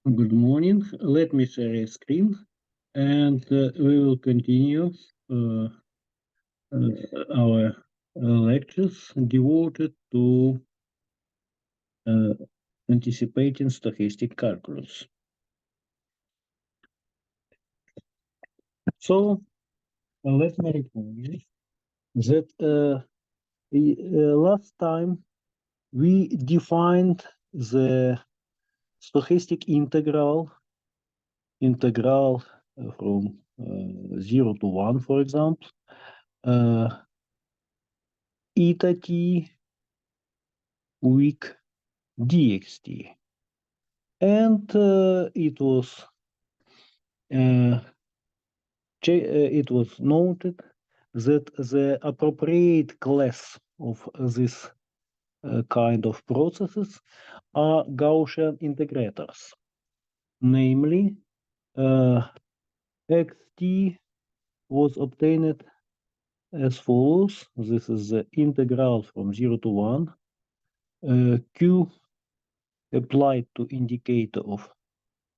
Good morning. Let me share a screen and we will continue our lectures devoted to anticipating stochastic calculus. So let me remind you that last time we defined the stochastic integral from 0 to 1, for example, eta t weak dxt, and it was noted that the appropriate class of this kind of processes are Gaussian integrators, namely xt was obtained as follows. This is the integral from 0 to 1, q applied to indicator of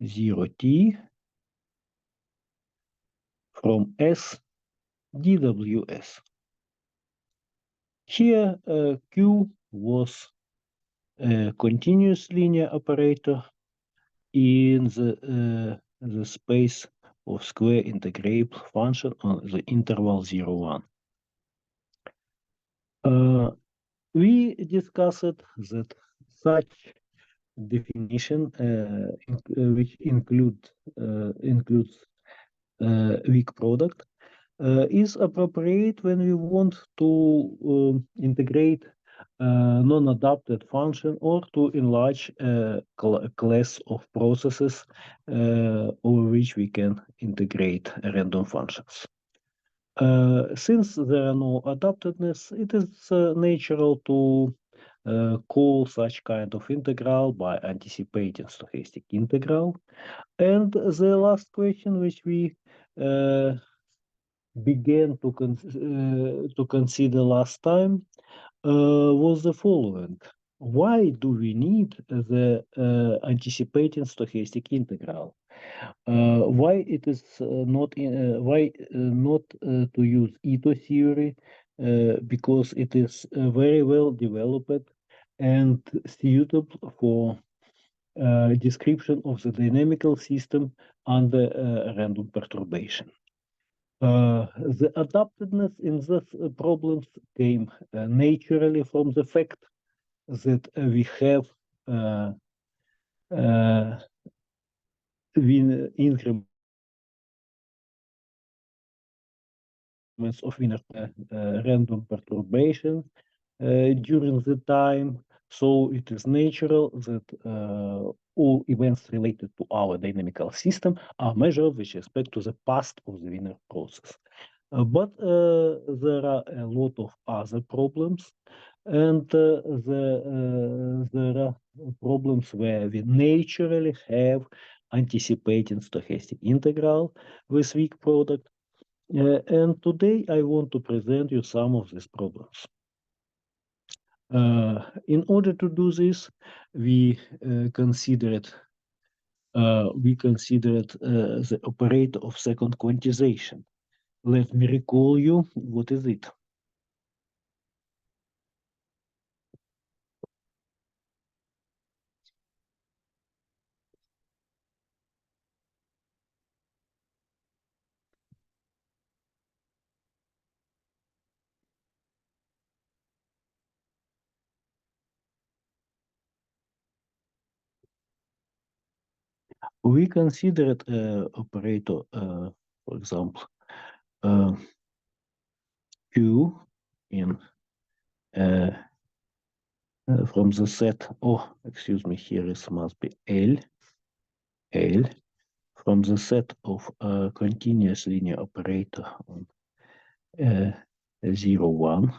0t from S dws. Here q was a continuous linear operator in the space of square integrable function on the interval 0, 1. We discussed that such definition, which includes weak product, is appropriate when we want to integrate non-adapted function or to enlarge a class of processes over which we can integrate random functions. Since there are no adaptedness, it is natural to call such kind of integral by anticipating stochastic integral. And the last question which we began to consider last time was the following. Why do we need the anticipating stochastic integral? Why it is not to use Ito theory? Because it is very well developed and suitable for description of the dynamical system under random perturbation. The adaptedness in these problems came naturally from the fact that we have increments of inner random perturbation during the time. So it is natural that all events related to our dynamical system are measured with respect to the past of the Wiener process. But there are a lot of other problems, and there are problems where we naturally have anticipating stochastic integral with weak product. And today I want to present you some of these problems. In order to do this, we considered the operator of second quantization. Let me recall you what is it. We considered operator, for example, Q in from the set. Oh, excuse me. Here is must be L from the set of continuous linear operator on 0, 1.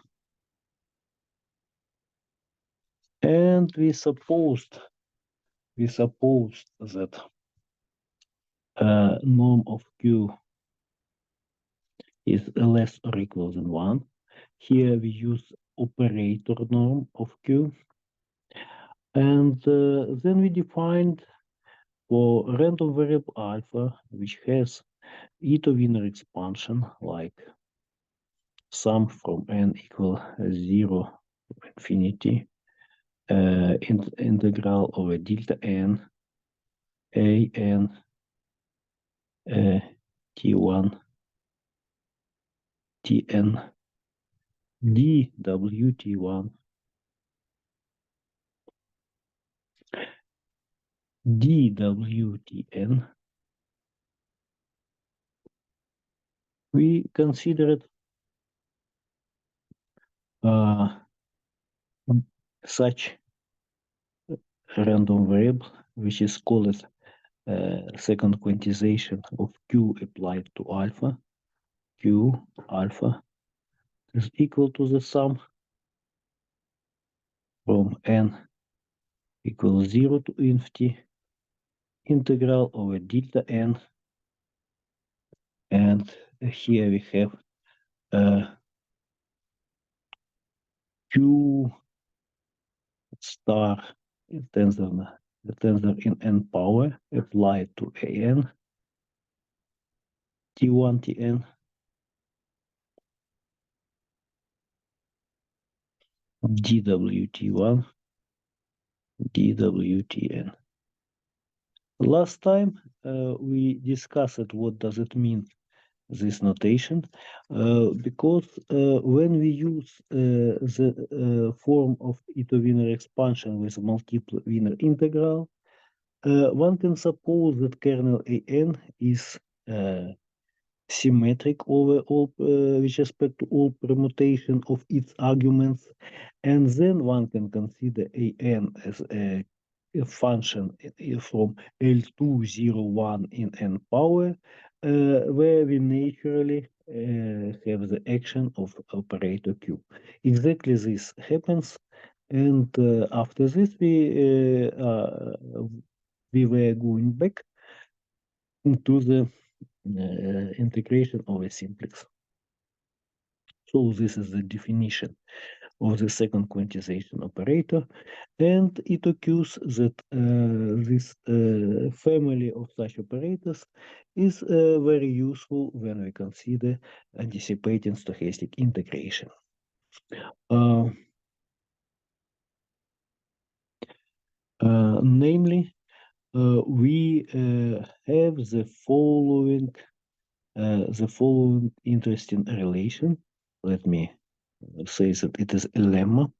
And we supposed that norm of Q is less or equal than 1. Here we use operator norm of Q. And then we defined For random variable alpha, which has Ito-Wiener expansion, like sum from n equal 0 to infinity, integral over delta n, a n, t1, tn, dwt1, dwtn, we considered such random variable, which is called second quantization of q applied to alpha. Q alpha is equal to the sum from n equals 0 to infinity, integral over delta n, and here we have q star the tensor in n power applied to an, t1, tn, dwt1, dwtn. Last time we discussed what does it mean, this notation, because when we use the form of Ito-Wiener expansion with multiple Wiener integral, one can suppose that kernel an is symmetric over all with respect to all permutation of its arguments, and then one can consider an as a function from L201 in n power, where we naturally have the action of operator Q. Exactly this happens, and after this we were going back into the integration of a simplex. So this is the definition of the second quantization operator, and it occurs that this family of such operators is very useful when we consider anticipating stochastic integration. Namely, we have the following interesting relation. Let me say that it is a lemma.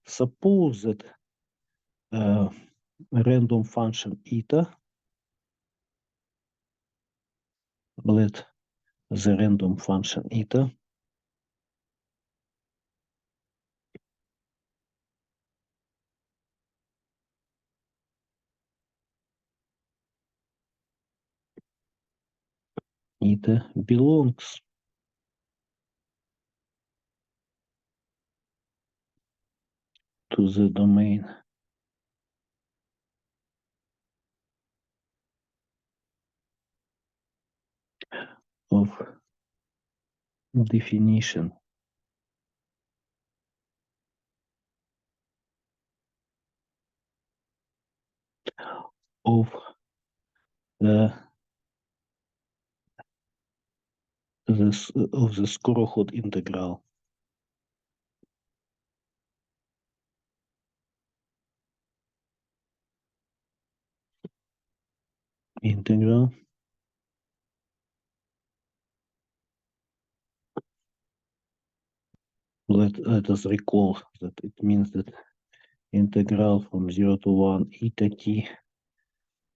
Suppose that random function eta, let the random function eta belongs to the domain of definition of the Skorokhod integral. Let us recall that it means that integral from 0 to 1 eta t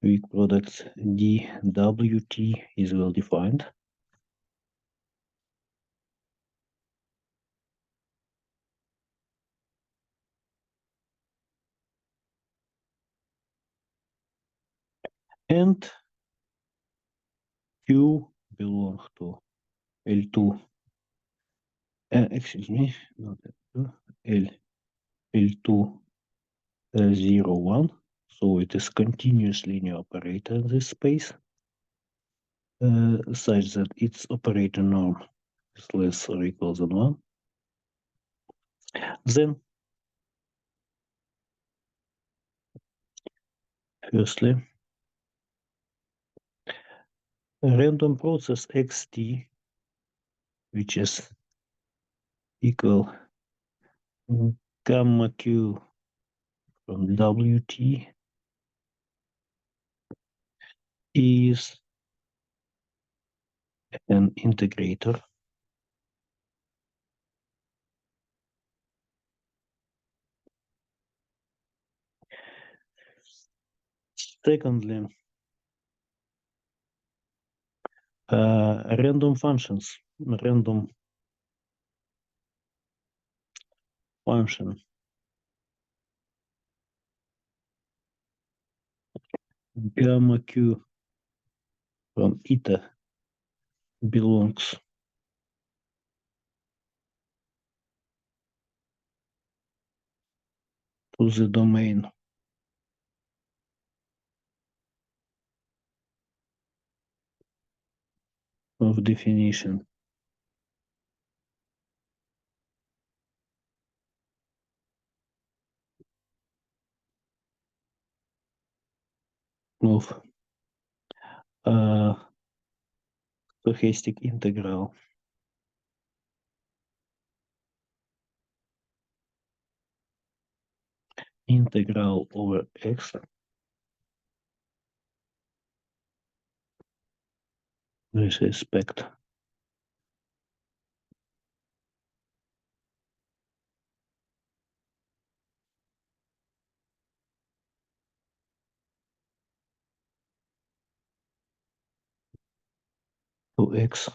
weak products dwt is well defined. And Q belongs to L2, excuse me, not L2, L2 0, 1. So it is continuous linear operator in this space, such that its operator norm is less or equal than 1. Then Firstly, a random process xt, which is equal gamma q from wt, is an integrator secondly, random function gamma q from eta belongs to the domain of definition of stochastic integral over x with respect to x.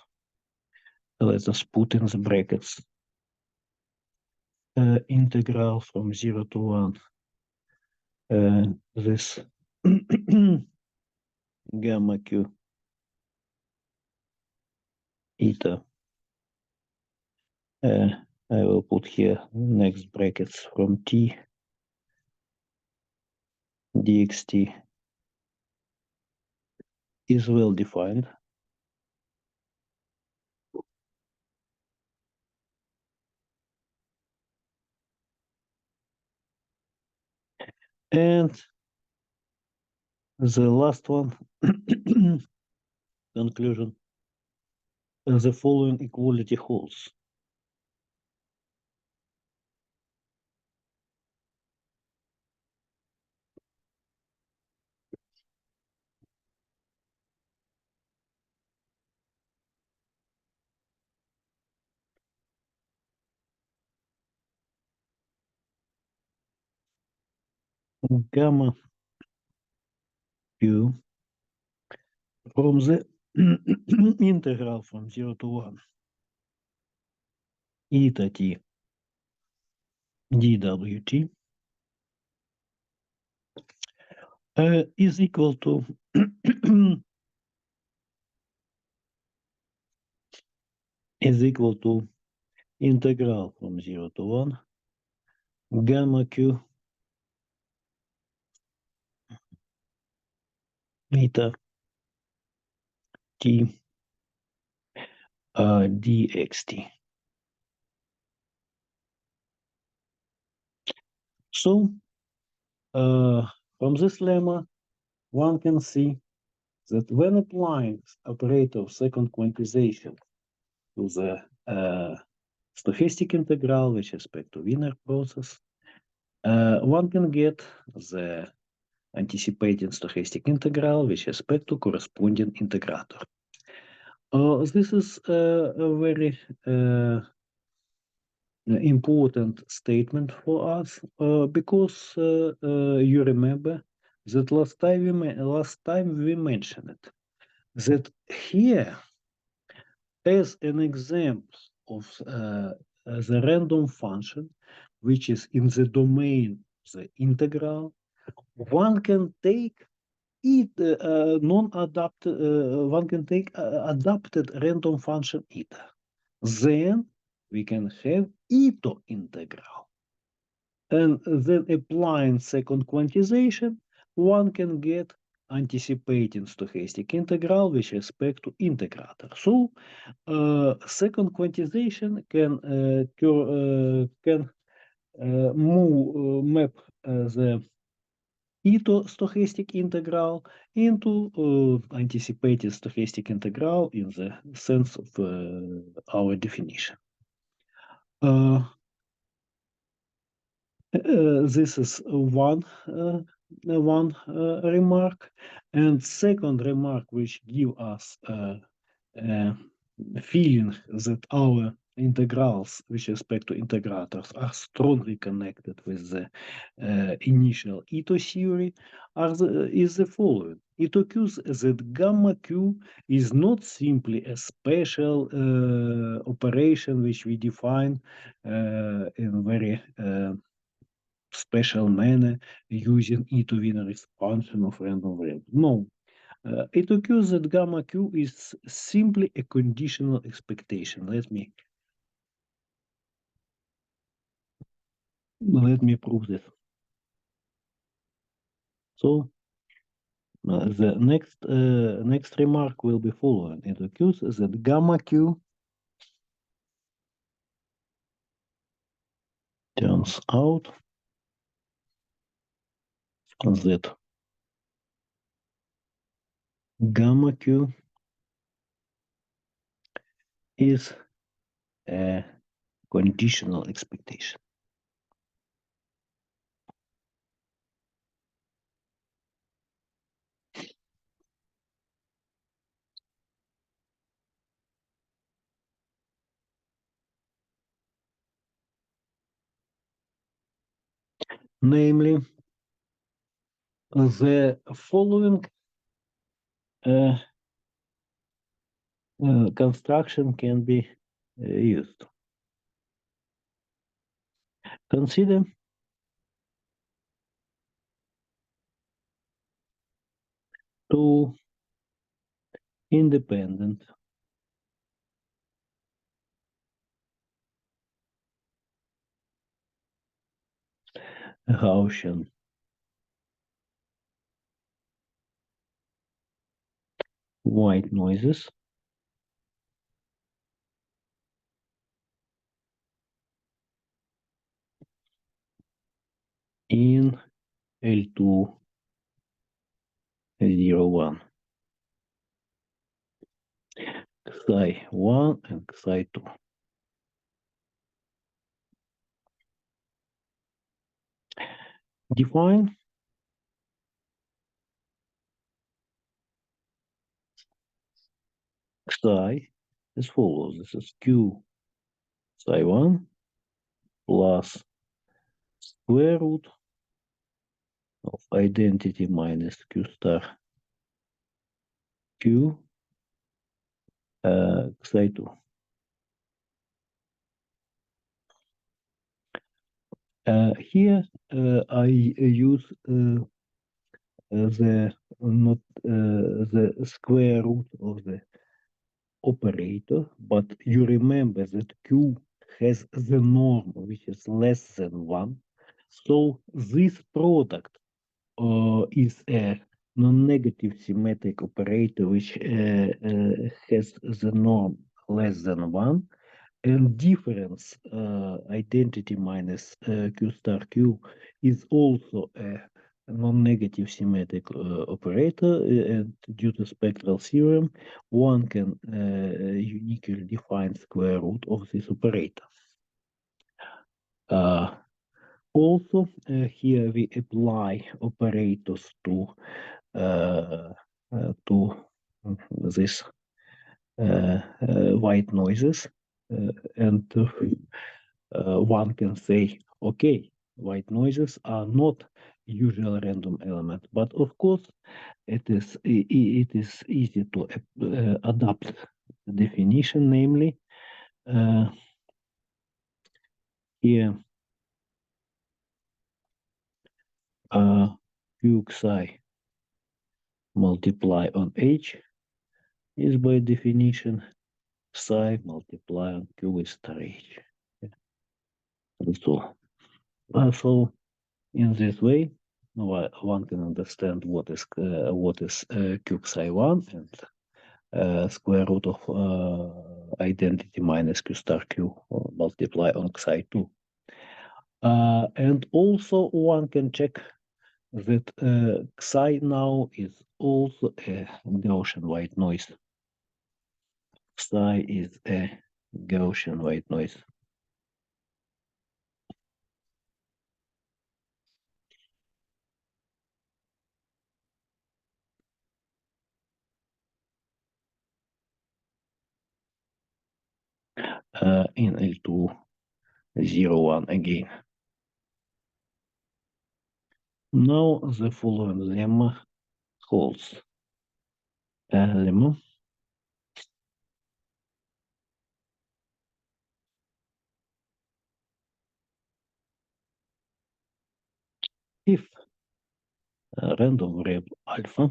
Let us put in the brackets integral from 0 to 1 this gamma q eta. I will put here next brackets from t dxt is well defined. And the last one, conclusion, the following equality holds. Gamma q from the integral from 0 to 1 eta t dwt is equal to integral from 0 to 1 gamma q eta t dxt. So from this lemma, one can see that when applying operator second quantization to the stochastic integral with respect to Wiener process, one can get the anticipating stochastic integral with respect to corresponding integrator. This is a very important statement for us because you remember that last time we mentioned it, that here as an example of the random function which is in the domain of the integral, one can take it non-adapted one can take adapted random function eta. Then we can have Ito integral. And then applying second quantization, one can get anticipating stochastic integral with respect to integrator. So second quantization can map the stochastic integral into anticipated stochastic integral in the sense of our definition. This is one remark, and second remark, which give us feeling that our integrals with respect to integrators are strongly connected with the initial Ito theory is the following. It occurs that gamma q is not simply a special operation which we define in very special manner using Ito Wiener's function of random variable. No, it occurs that gamma q is simply a conditional expectation. Let me prove this. So the next remark will be following. It occurs that gamma q turns out that gamma q is a conditional expectation. Namely, the following construction can be used. Consider two independent Gaussian white noises in L2 01, Xi1 and Xi2. Define Xi as follows. This is Q Xi1 plus square root of identity minus Q star Q Xi2. Here I use the square root of the operator, but you remember that Q has the norm which is less than 1. So this product is a non-negative symmetric operator which has the norm less than 1. And difference identity minus Q star Q is also a non-negative symmetric operator, and due to spectral theorem, one can uniquely define square root of this operator. Also, here we apply operators to this white noises, and one can say, okay, white noises are not usual random element, but of course it is easy to adapt the definition, namely here q xi multiply on h is by definition psi multiply on q with star h. That's all. So in this way, one can understand what is q psi 1 and square root of identity minus q star q multiply on psi 2. And also one can check that Xi now is also a Gaussian white noise. Xi is a Gaussian white noise. In L201 again. Now the following lemma holds. Lemma if random variable alpha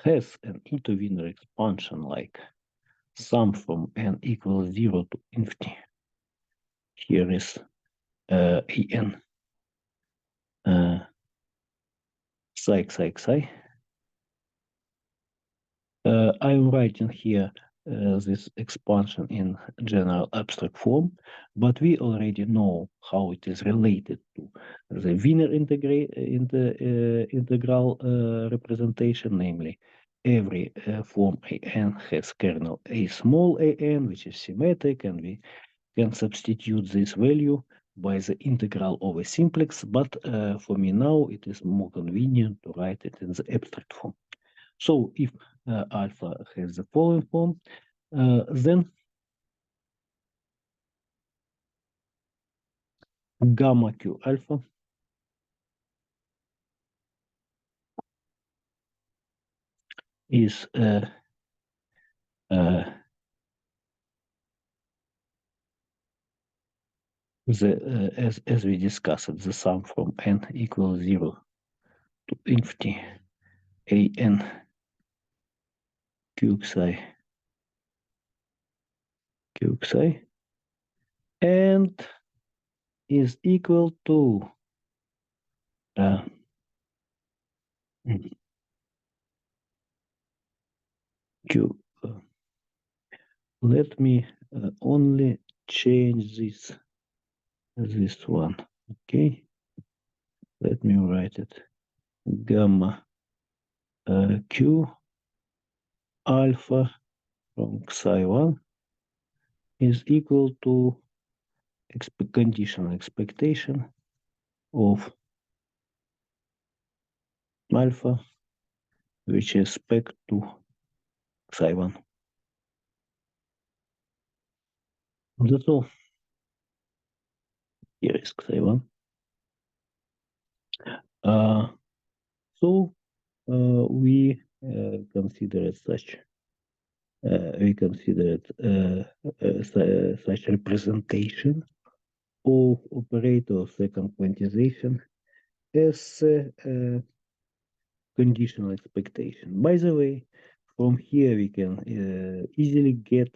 has an intervenor expansion like sum from n equals 0 to infinity. Here is en psi. I'm writing here this expansion in general abstract form, but we already know how it is related to the Wiener integral representation, namely every form an has kernel a small an, which is symmetric, and we can substitute this value by the integral of a simplex, but for me now it is more convenient to write it in the abstract form. So if alpha has the following form, then gamma q alpha is as we discussed, the sum from n equals 0 to infinity an q psi and is equal to q. Let me only change this one. Okay, let me write it. Gamma q alpha from psi1 is equal to conditional expectation of alpha, which is spec to psi1. That's all. Here is psi1. So we consider it such. We considered such representation of operator second quantization as conditional expectation. By the way, from here we can easily get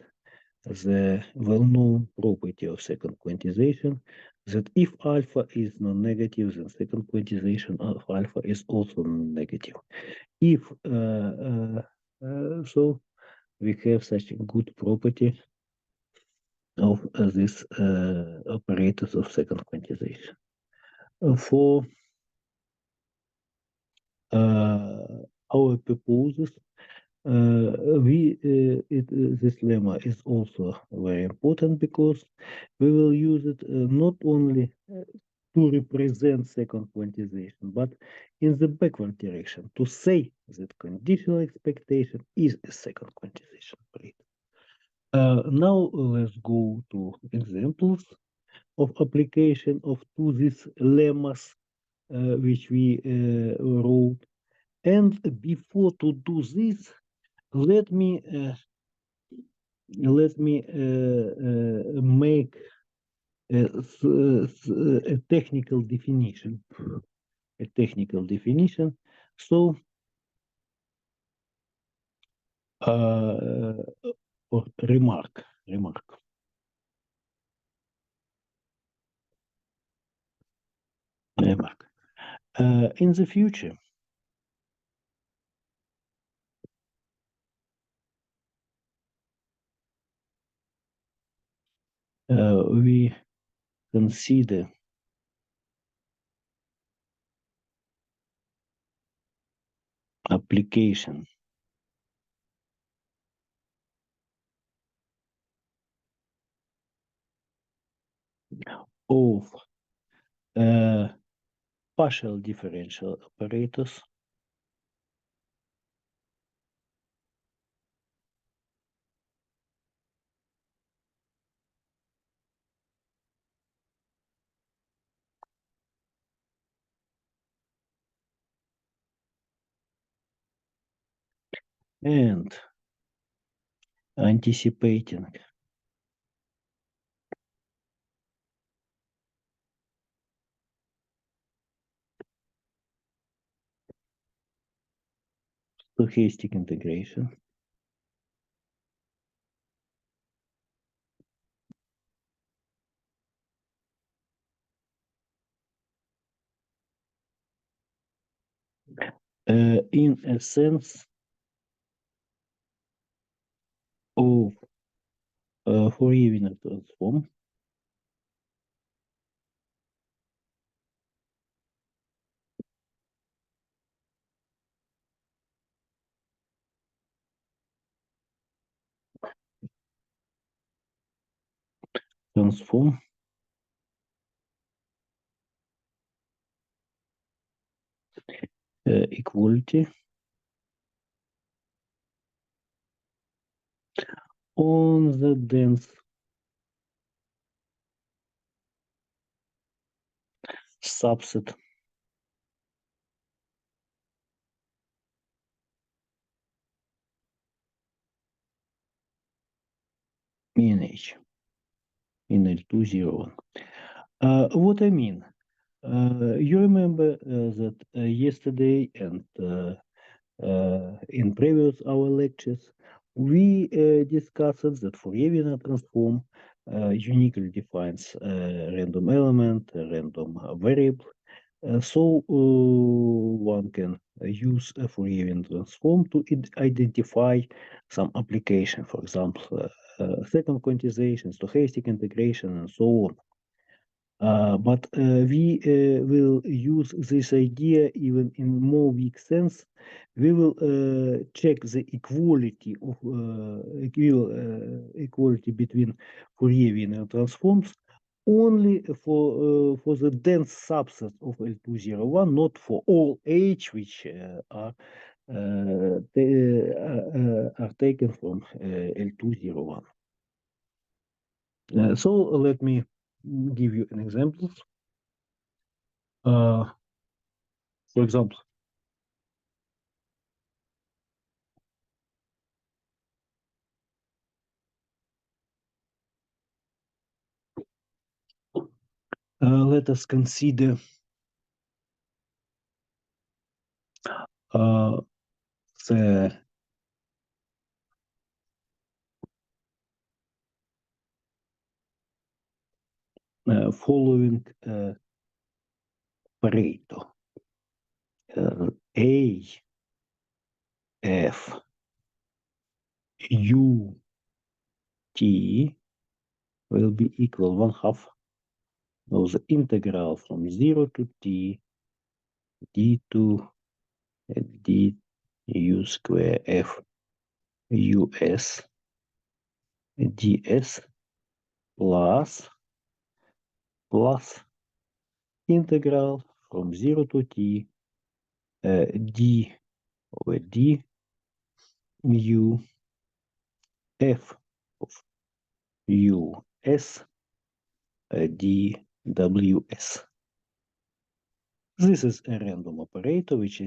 the well-known property of second quantization that if alpha is non-negative, then second quantization of alpha is also non-negative. If so, we have such a good property of these operators of second quantization. For our purposes, this lemma is also very important because we will use it not only to represent second quantization, but in the backward direction to say that conditional expectation is a second quantization operator. Now let's go to examples of application of to these lemmas which we wrote. And before to do this, let me make a technical definition. So, or remark. In the future, we consider application of partial differential operators and anticipating stochastic integration in a sense of Fourier transform transform equality on the dense subset in H in L201. What I mean, you remember that yesterday and in previous our lectures, we discussed that Fourier transform uniquely defines a random element, a random variable. So one can use a Fourier transform to identify some application, for example, second quantization, stochastic integration, and so on. But we will use this idea even in more weak sense. We will check the equality of equality between Fourier transforms only for the dense subset of L201, not for all H which are taken from L201. So let me give you an example. For example, let us consider the following Pareto. A, F, U, T will be equal 1/2 of the integral from 0 to T d2 d u square F US ds plus integral from 0 to T d over d mu F of US dws. This is a random operator which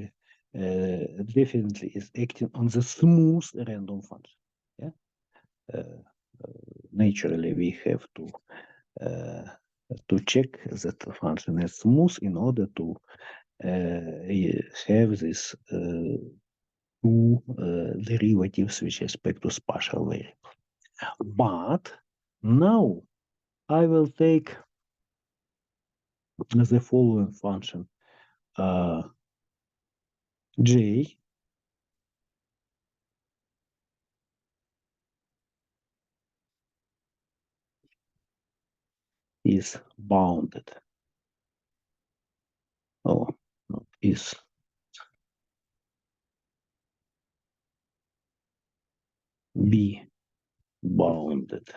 definitely is acting on the smooth random function. Yeah? Naturally, we have to check that the function is smooth in order to have this two derivatives with respect to spatial variable. But now I will take the following function j is bounded. Oh, no, is be bounded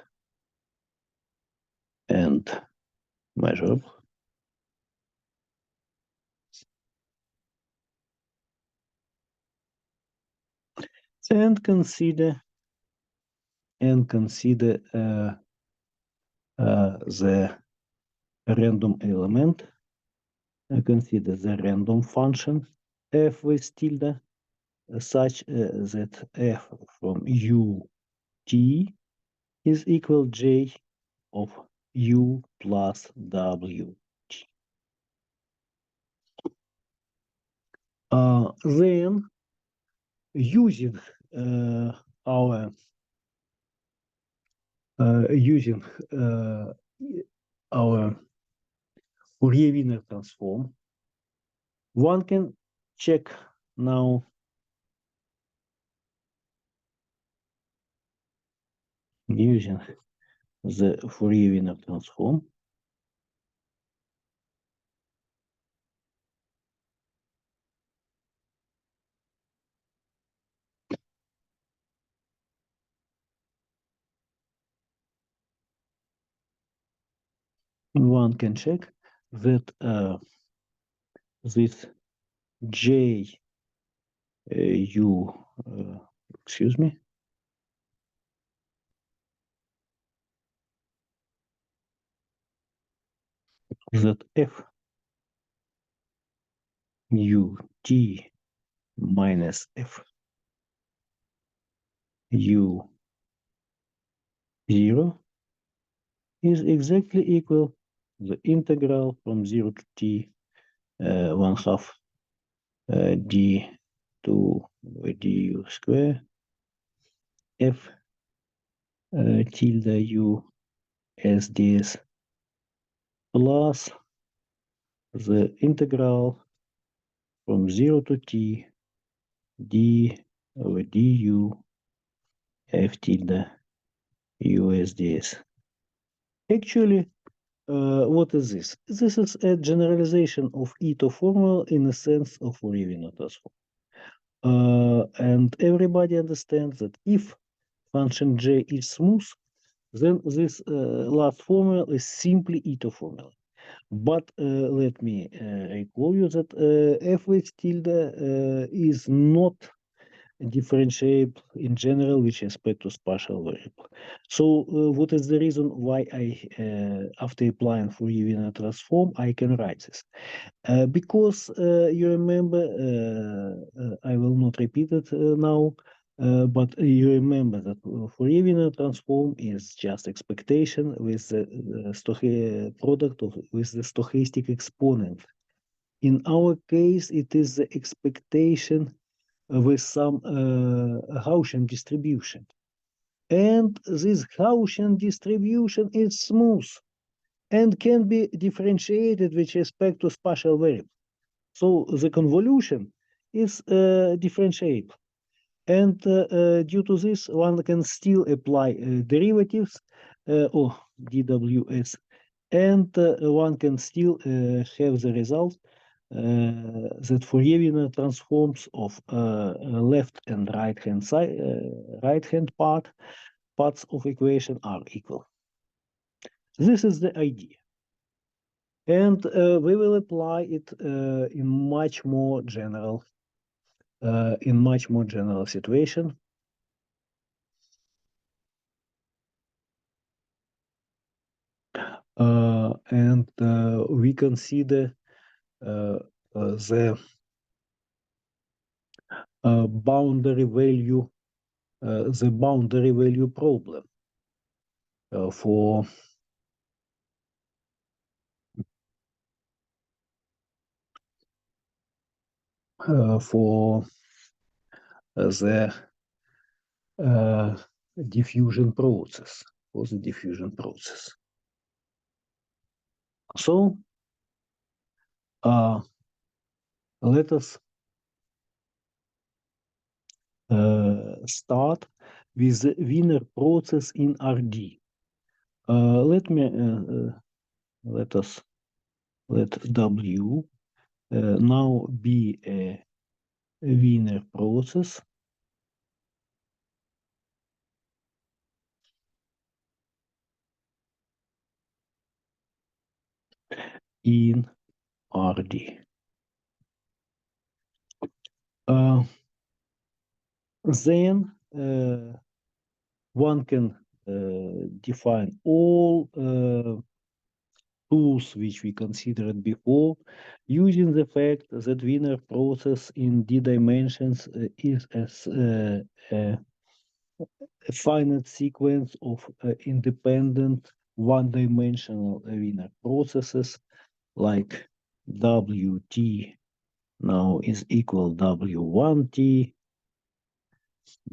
and measurable. And consider the random element. Consider the random function f with tilde such that f from u t is equal j of u plus w. Then using our Fourier-Wiener transform, one can check now using the Fourier-Wiener transform. One can check that this j u excuse me, that f u t minus f u 0 is exactly equal the integral from 0 to t 1/2 d to du square f tilde u s ds plus the integral from 0 to t d over du f tilde u s ds. Actually, what is this? This is a generalization of Ito formula in the sense of Fourier-Wiener transform. And everybody understands that if function j is smooth, then this last formula is simply Ito formula. But let me recall you that f with tilde is not differentiable in general with respect to spatial variable. So what is the reason why I, after applying Fourier-Wiener transform, I can write this? Because you remember, I will not repeat it now, but you remember that Fourier-Wiener transform is just expectation with the product with the stochastic exponent. In our case, it is the expectation with some Gaussian distribution. And this Gaussian distribution is smooth and can be differentiated with respect to spatial variable. So the convolution is differentiable. And due to this, one can still apply derivatives or DWS, and one can still have the result that Fourier-Wiener transforms of left and right hand side, right hand parts of equation are equal. This is the idea, and we will apply it in much more general situation. And we consider the boundary value problem for the diffusion process, So let us start with the Wiener process in RD. Let W now be a Wiener process in RD. Then one can define all tools which we considered before, using the fact that Wiener process in d dimensions is a finite sequence of independent one-dimensional Wiener processes like Wt now is equal W1t,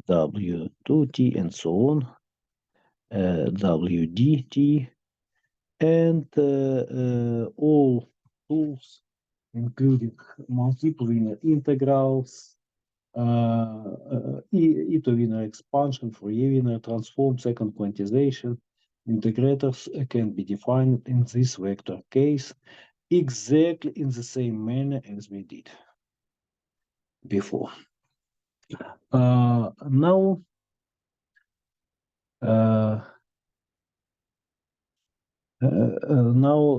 W2t, and so on, WDT, and all tools, including multiple linear integrals, e-to-linear expansion, Fourier-linear transform, second quantization, integrators can be defined in this vector case exactly in the same manner as we did before. Now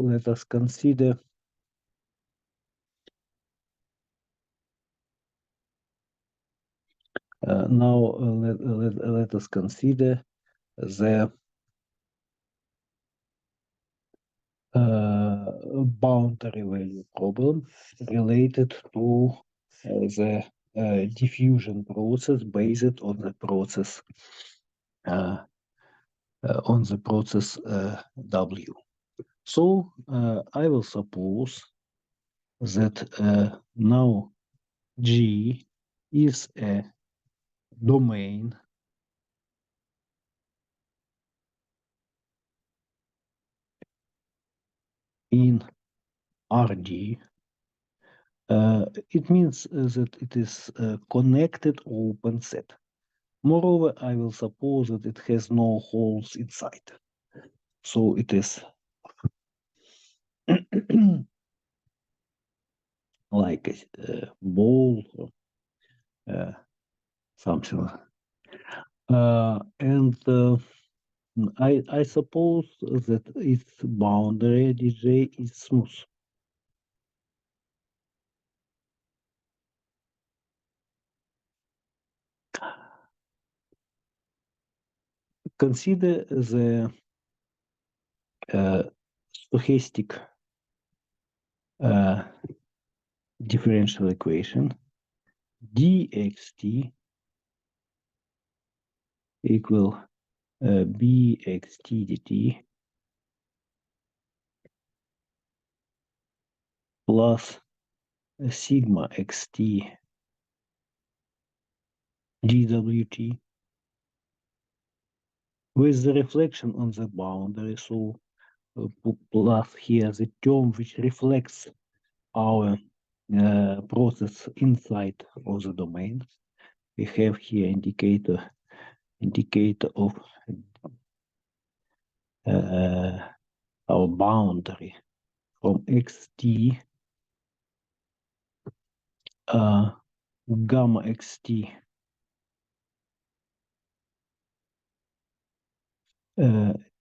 let us consider let us consider the boundary value problem related to the diffusion process based on the process W. So I will suppose that now G is a domain in RD. It means that it is a connected open set. Moreover, I will suppose that it has no holes inside. So it is like a ball or something. And I suppose that its boundary dj is smooth. Consider the stochastic differential equation dxt equal bxt dt plus sigma xt dwt with the reflection on the boundary, so plus here the term which reflects our process inside of the domain. We have here indicator of our boundary from xt gamma xt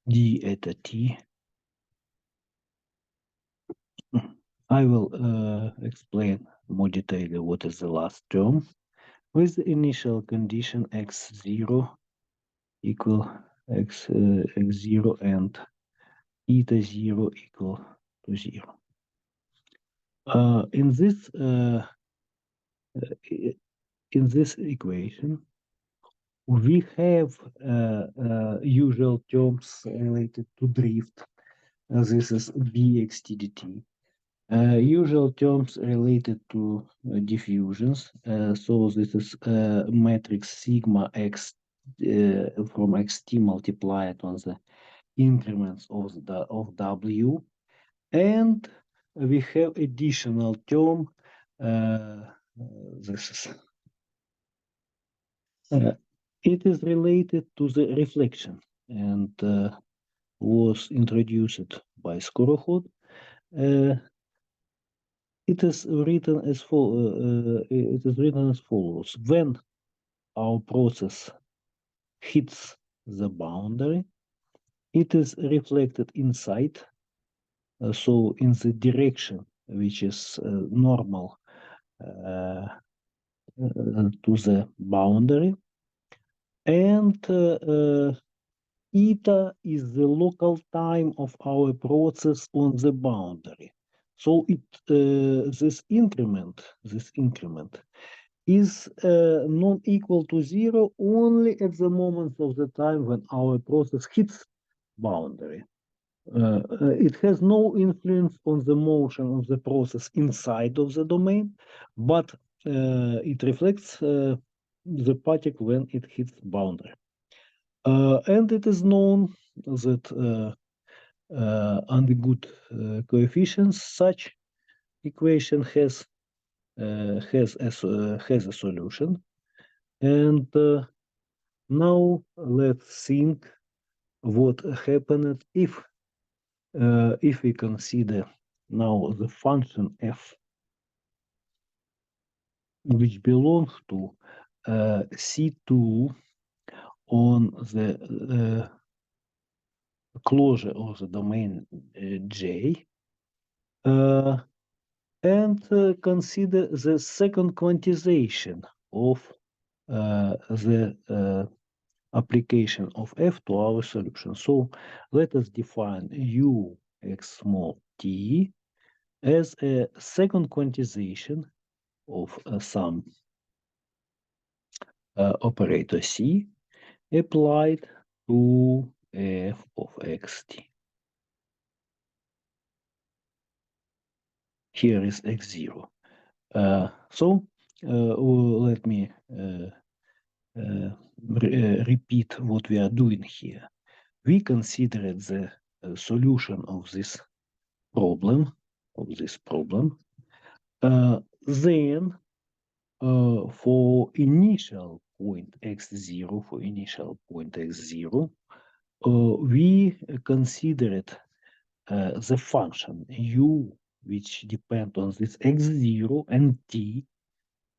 d eta t. I will explain more detailedly what is the last term with the initial condition x0 equal x0 and eta 0 equal to 0. In this equation, we have usual terms related to drift. This is bxt dt. Usual terms related to diffusions. So this is matrix sigma x from xt multiplied on the increments of w, and we have additional term. This is it is related to the reflection and was introduced by Skorokhod. It is written as follows: when our process hits the boundary, it is reflected inside so in the direction which is normal to the boundary, and eta is the local time of our process on the boundary. So this increment is non-equal to zero only at the moment of the time when our process hits boundary. It has no influence on the motion of the process inside of the domain, but it reflects the particle when it hits boundary. And it is known that under good coefficients, such equation has a solution. And now let's think what happened if we consider now the function f, which belongs to C2 on the closure of the domain J, and consider the second quantization of the application of f to our solution. So let us define u x small t as a second quantization of some operator c applied to f of xt. Here is x0. So let me repeat what we are doing here. We considered the solution of this problem, then for initial point x0, we considered the function u, which depend on this x0 and t,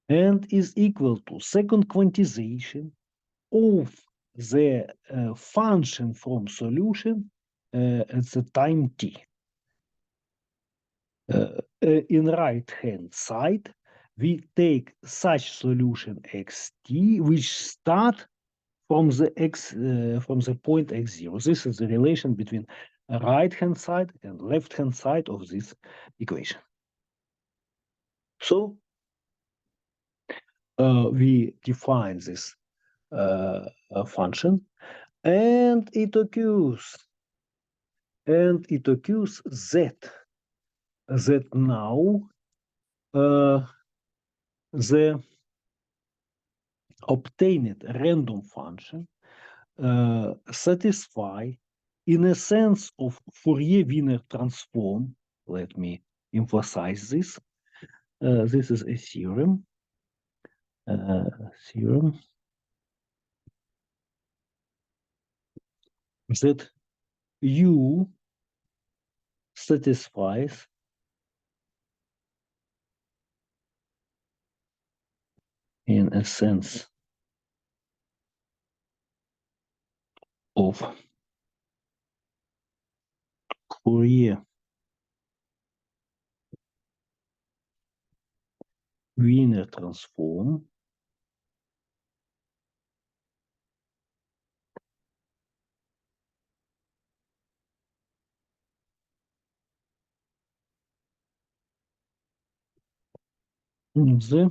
and is equal to second quantization of the function from solution at the time t. In right-hand side, we take such solution xt which start from the point x0. This is the relation between right-hand side and left-hand side of this equation. So we define this function, and it occurs that now the obtained random function satisfy in a sense of Fourier-Wiener transform. Let me emphasize this. This is a theorem. That U satisfies in a sense of Fourier-Wiener transform the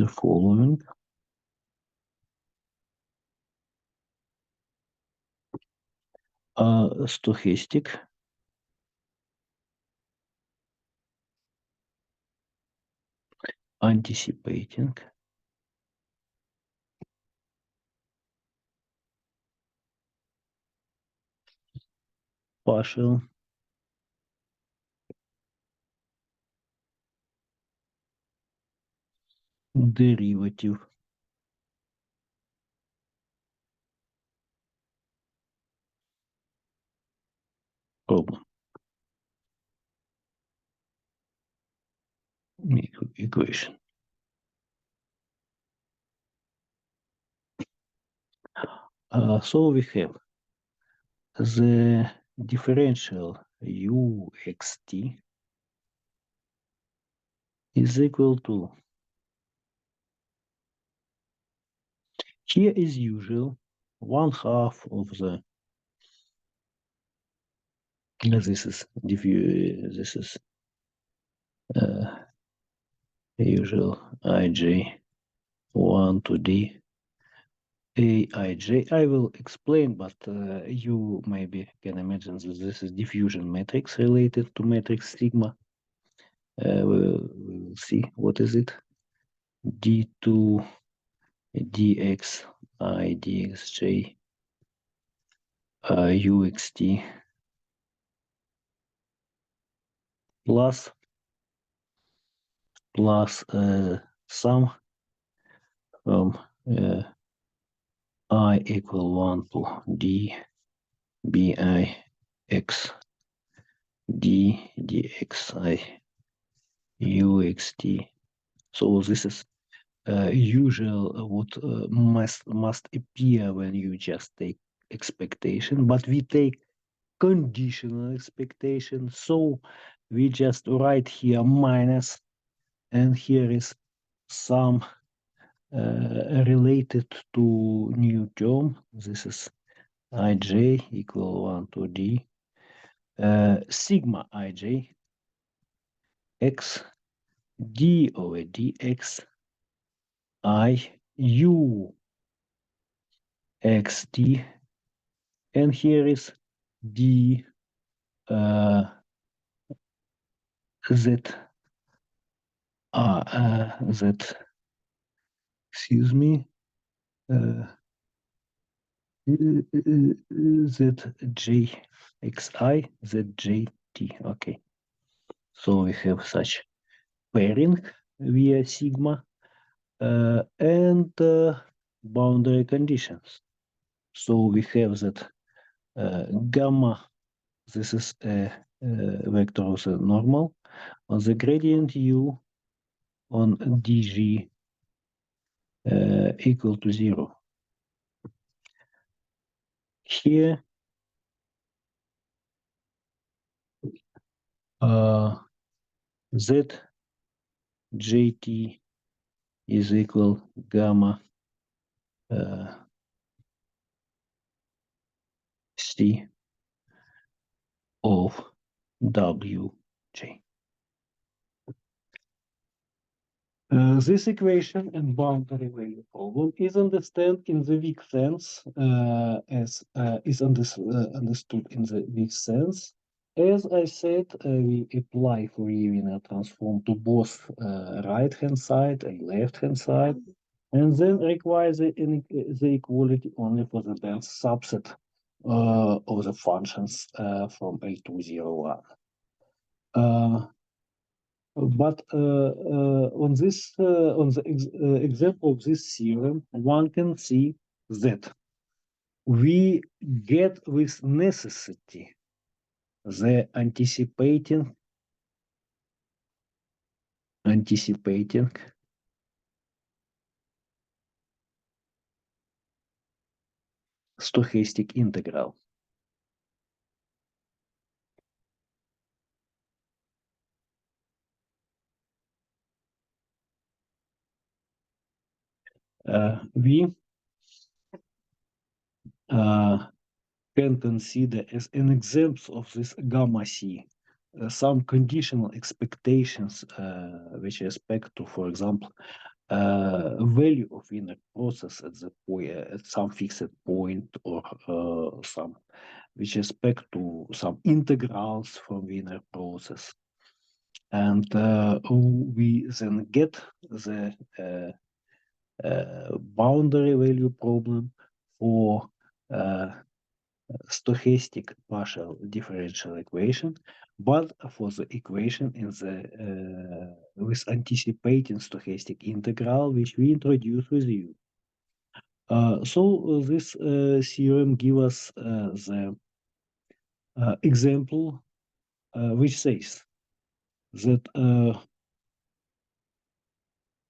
following stochastic anticipating partial derivative problem equation. So we have the differential uxt is equal to, here is usual, 1/2 of the, this is usual ij 1 to d aij. I will explain, but you maybe can imagine that this is diffusion matrix related to matrix sigma. We'll see what is it. D2 dx I dxj uxt plus sum from I equal 1 to d bi x d dxi uxt. So this is usual what must appear when you just take expectation, but we take conditional expectation. So we just write here minus, and here is some related to new term. This is ij equal 1 to d sigma ij x d over dx I u x d, and here is d z z, excuse me, zj xi zjt. Okay, so we have such pairing via sigma and boundary conditions. So we have that gamma, this is a vector of the normal, on the gradient u on dg equal to 0. Here zjt is equal gamma c of wj. This equation and boundary value problem is understood in the weak sense, understood in the weak sense. As I said, we apply Fourier transform to both right-hand side and left-hand side, and then require the equality only for the dense subset of the functions from L201. But on the example of this theorem, one can see that we get with necessity the anticipating stochastic integral. We can consider as an example of this gamma c some conditional expectations with respect to, for example, value of inner process at the point at some fixed point, or some with respect to some integrals from inner process, and we then get the boundary value problem for stochastic partial differential equation, but for the equation in the with anticipating stochastic integral, which we introduce with you. So this theorem gives us the example which says that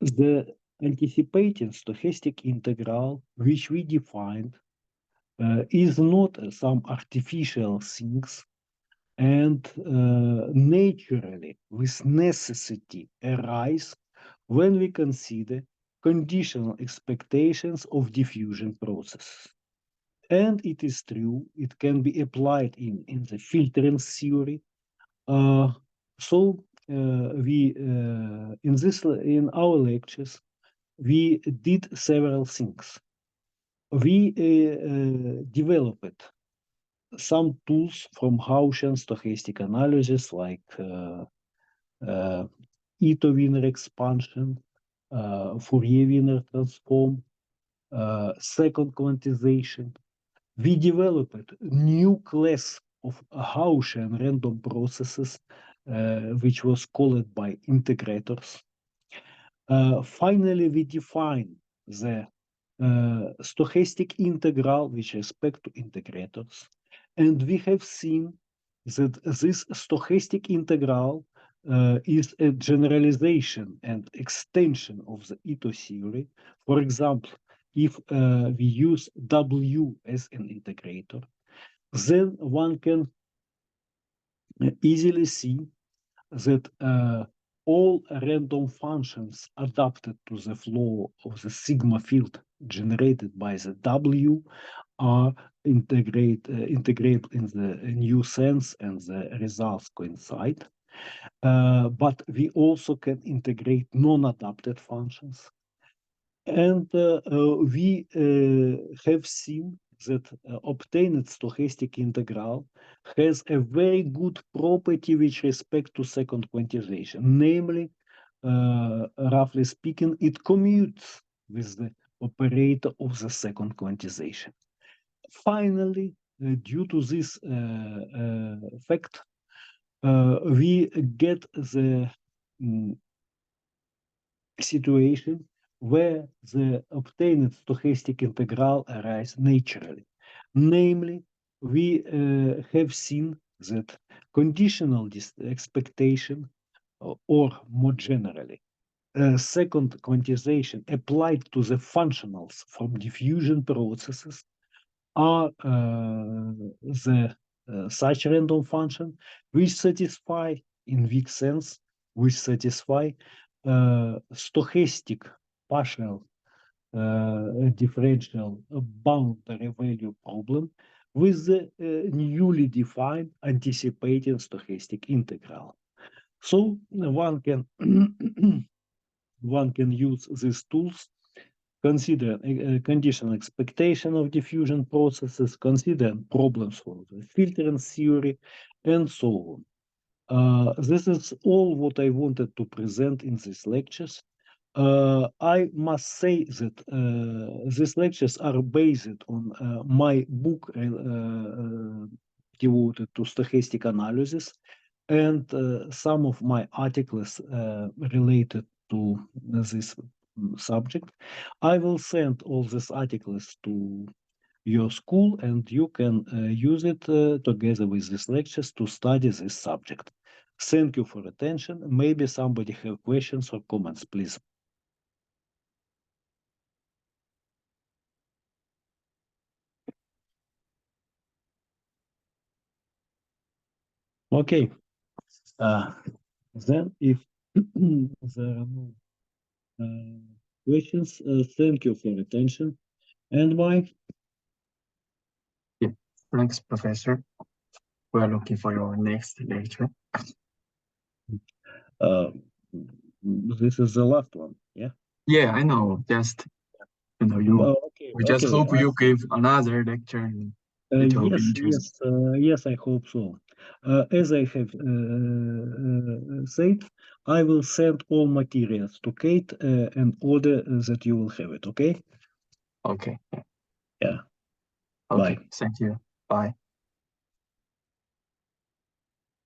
the anticipating stochastic integral, which we defined is not some artificial things, and naturally, with necessity, arise when we consider conditional expectations of diffusion processes. And it is true, it can be applied in the filtering theory. In our lectures, we did several things. We developed some tools from Gaussian stochastic analysis, like Ito-Wiener expansion, Fourier-Wiener transform, second quantization. We developed a new class of Gaussian random processes, which was called by integrators. Finally, we define the stochastic integral with respect to integrators. And we have seen that this stochastic integral is a generalization and extension of the Ito theory. For example, if we use W as an integrator, then one can easily see that all random functions adapted to the flow of the sigma field generated by the W are integrate in the new sense, and the results coincide. But we also can integrate non-adapted functions. And we have seen that obtained stochastic integral has a very good property with respect to second quantization. Namely, roughly speaking, it commutes with the operator of the second quantization. Finally, due to this fact, we get the situation where the obtained stochastic integral arises naturally. Namely, we have seen that conditional expectation, or more generally, second quantization applied to the functionals from diffusion processes are the such random function which satisfy, in weak sense, which satisfy stochastic partial differential boundary value problem with the newly defined anticipating stochastic integral. So one can one can use these tools, consider a conditional expectation of diffusion processes, consider problems for the filtering theory, and so on. This is all what I wanted to present in these lectures. I must say that these lectures are based on my book devoted to stochastic analysis, and some of my articles related to this subject. I will send all these articles to your school, and you can use it together with these lectures to study this subject. Thank you for attention. Maybe somebody have questions or comments, please. Okay. Then if there are no questions, thank you for attention. And Mike? Yeah, thanks, Professor. We are looking for your next lecture. This is the last one, yeah? Yeah, I know. Just, we just okay. hope you give another lecture. And it will be interesting. Yes, I hope so. As I have said, I will send all materials to Kate in order that you will have it, okay? Okay. Yeah. Okay, Bye. thank you. Bye.